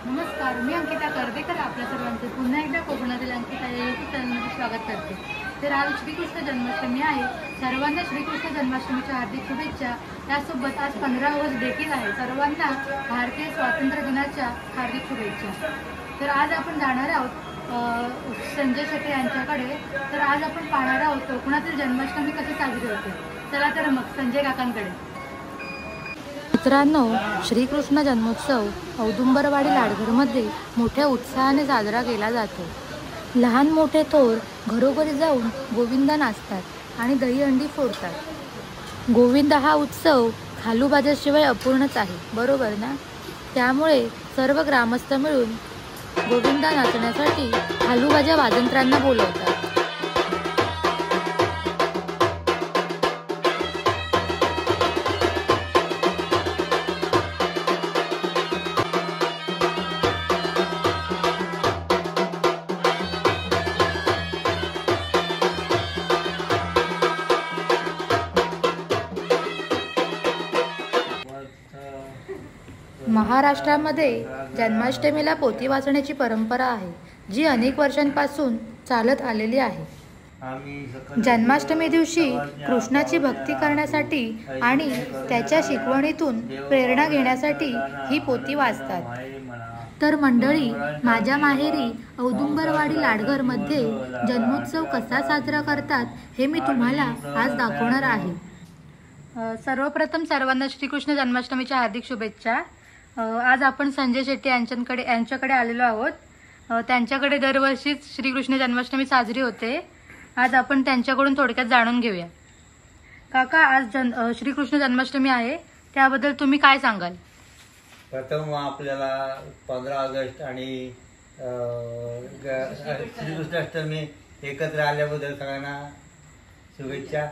नमस्कार, मी अंकिता करदेकर आपल्या सर्वांचे पुन्हा एकदा कोकणातील अंकिता या यूट्यूब चॅनलमध्ये स्वागत करते। तर आज श्रीकृष्ण जन्माष्टमी आहे। सर्वांना श्रीकृष्ण जन्माष्टमीच्या हार्दिक शुभेच्छा। त्यासोबत आज 15 ऑगस्ट देखील आहे। सर्वांना भारतीय स्वातंत्र्य दिनाच्या हार्दिक शुभेच्छा। तर आज आपण जाणार आहोत संजय शेट्टी यांच्याकडे। तर आज आपण पाहणार आहोत कोकणातील जन्माष्टमी कशी साजरी होते। चला तर मग संजय काकांकडे। मित्रांनो, श्रीकृष्ण जन्मोत्सव औदुंबरवाडी लाडघरमध्ये मोठ्या उत्साहाने साजरा केला जातो। लहान मोठे थोर घरोघरी जाऊन गोविंदा नाचतात आणि दहीहंडी फोडतात। गोविंद हा उत्सव खालूबाजाशिवाय अपूर्णच आहे, बरोबर ना? त्यामुळे सर्व ग्रामस्थ मिळून गोविंदा नाचण्यासाठी खालूबाजा वाजंत्र्यांना बोलवतात। महाराष्ट्रामध्ये जन्माष्टमीला पोथी वाचण्याची परंपरा आहे, जी अनेक वर्षांपासून चालत आलेली आहे। जन्माष्टमी दिवशी कृष्णाची भक्ती करण्यासाठी आणि त्याच्या शिकवणीतून प्रेरणा घेण्यासाठी ही पोथी वाचतात। तर मंडळी, माझ्या माहेरी औदुंबरवाडी लाडघरमध्ये जन्मोत्सव कसा साजरा करतात हे मी तुम्हाला आज दाखवणार आहे। सर्वप्रथम सर्वांना श्रीकृष्ण जन्माष्टमीच्या हार्दिक शुभेच्छा। आज आपण संजय शेट्टी यांच्याकडे आलेलो आहोत। त्यांच्याकडे दरवर्षीच श्रीकृष्ण जन्माष्टमी साजरी होते। आज आपण त्यांच्याकडून थोडक्यात जाणून घेऊया। काका, आज श्रीकृष्ण जन्माष्टमी आहे, त्याबद्दल तुम्ही काय सांगाल? प्रथम आपल्याला 15 ऑगस्ट आणि श्रीकृष्णाष्टमी एकत्र आल्याबद्दल सगळ्यांना शुभेच्छा।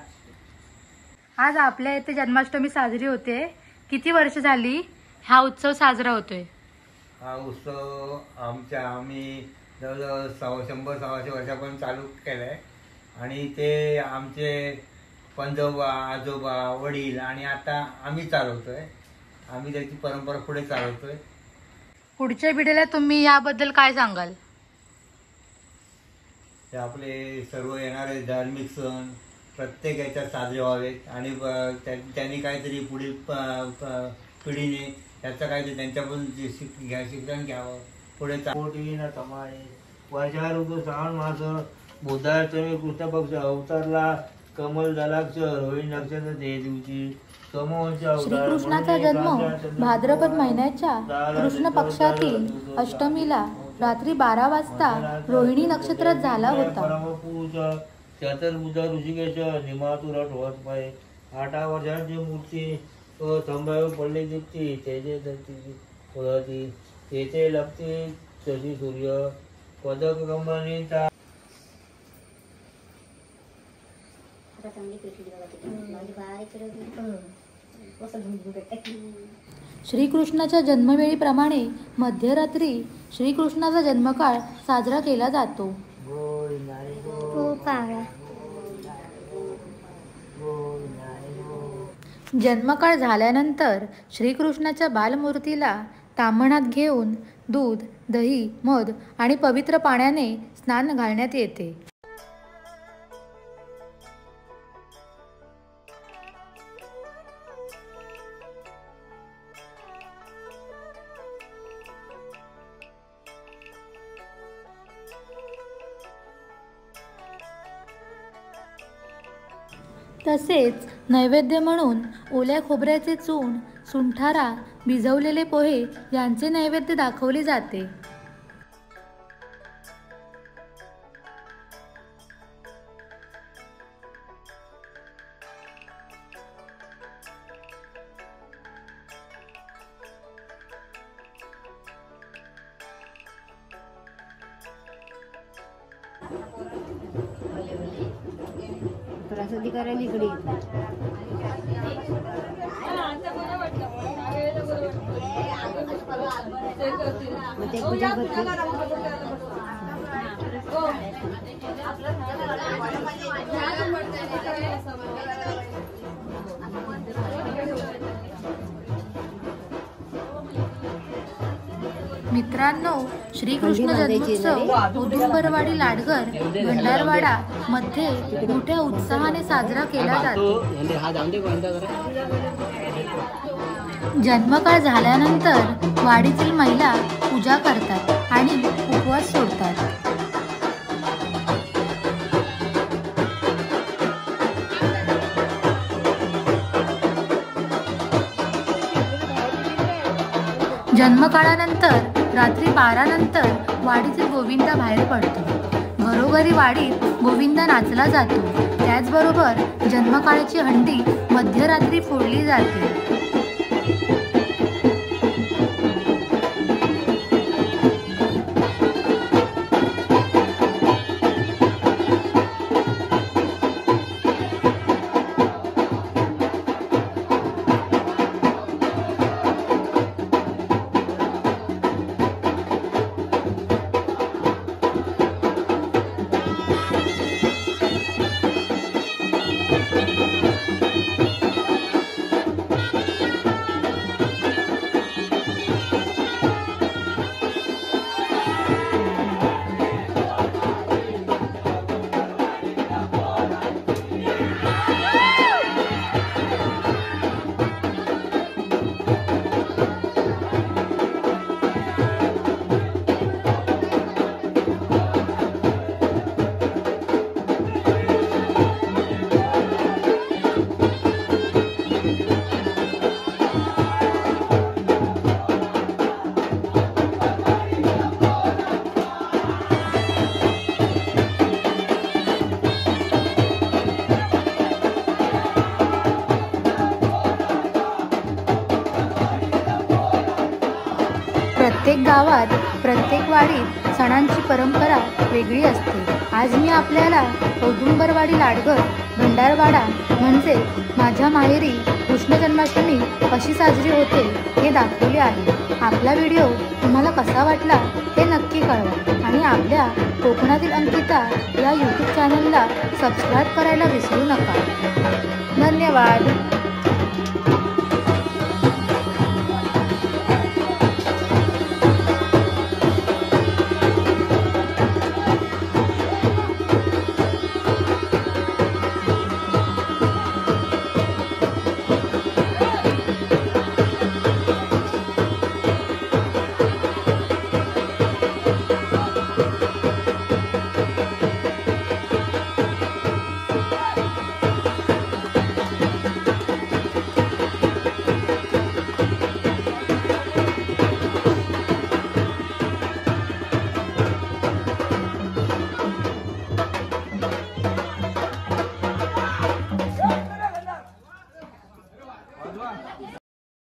आज आपल्या इथे जन्माष्टमी साजरी होते। किती वर्ष झाली हा उत्सव साजरा होतोय? हा उत्सव आम्ही जवळजवळ 100-150 वर्षापर्यंत चालू केलाय आणि ते आमचे पंजोबा, आजोबा, वडील आणि आता आम्ही चालवतोय। आम्ही त्याची परंपरा पुढे चालवतोय। पुढच्या पिढीला तुम्ही याबद्दल काय सांगाल? ते आपले सर्व येणारे धार्मिक सण प्रत्येक याच्यात साजरे व्हावेत आणि त्यांनी काहीतरी पुढील पिढीने त्याचं काहीतरी त्यांच्याकडून शिक्षण घ्यावं पुढे। वर्षा ऋतू श्रावण मास बुधाष्टमी कृष्ण पक्ष अवतरला कमल दलाक्ष रोहिणी नक्षत्र ते दिवशी श्रीकृष्णाचा जन्म भाद्रपद महिन्याच्या कृष्ण पक्षातील अष्टमीला रात्री 12 वाजता रोहिणी नक्षत्रात झाला होता। चतुर्भुजा ऋषिकेश निमातुरा ठोस पाय 8 वर्षांची मूर्ती संभाव्य पडली दिसती तेजे दत्ती तेथे लपते शशी सूर्य पदक कंबनीचा। श्रीकृष्णाच्या जन्मवेळीप्रमाणे मध्यरात्री श्रीकृष्णाचा जन्मकाळ साजरा केला जातो। जन्मकाळ झाल्यानंतर श्रीकृष्णाच्या बालमूर्तीला ताम्हणात घेऊन दूध, दही, मध आणि पवित्र पाण्याने स्नान घालण्यात येते। तसेच नैवेद्य म्हणून ओल्या खोबऱ्याचे चूर्ण, सुंठारा, भिजवलेले पोहे यांचे नैवेद्य दाखवले जाते। इकडे पूजा मित्रांनो, श्रीकृष्ण जन्मोत्सव औदुंबरवाडी लाडघर भंडारवाडा मध्ये मोठ्या उत्साहाने साजरा केला जातो. जन्मकाळ झाल्यानंतर वाडीतील महिला पूजा करतात आणि उपवास सोडतात. जन्मकाळानंतर रात्री 12 नंतर वाडीतील गोविंदा बाहेर पडतो. घरोघरी वाडीत गोविंदा नाचला जातो. त्याचबरोबर जन्मकाळाची हंडी मध्यरात्री फोडली जाते. प्रत्येक गावात, प्रत्येक वाडीत सणांची परंपरा वेगळी असते. आज मी आपल्याला औदुंबरवाडी लाडघर भंडारवाडा म्हणजे माझ्या माहेरी कृष्ण जन्माष्टमी कशी साजरी होते हे दाखवले आहे. आपला व्हिडिओ तुम्हाला कसा वाटला हे नक्की कळवा आणि आपल्या कोकणातील अंकिता या यूट्यूब चॅनलला सबस्क्राईब करायला विसरू नका. धन्यवाद.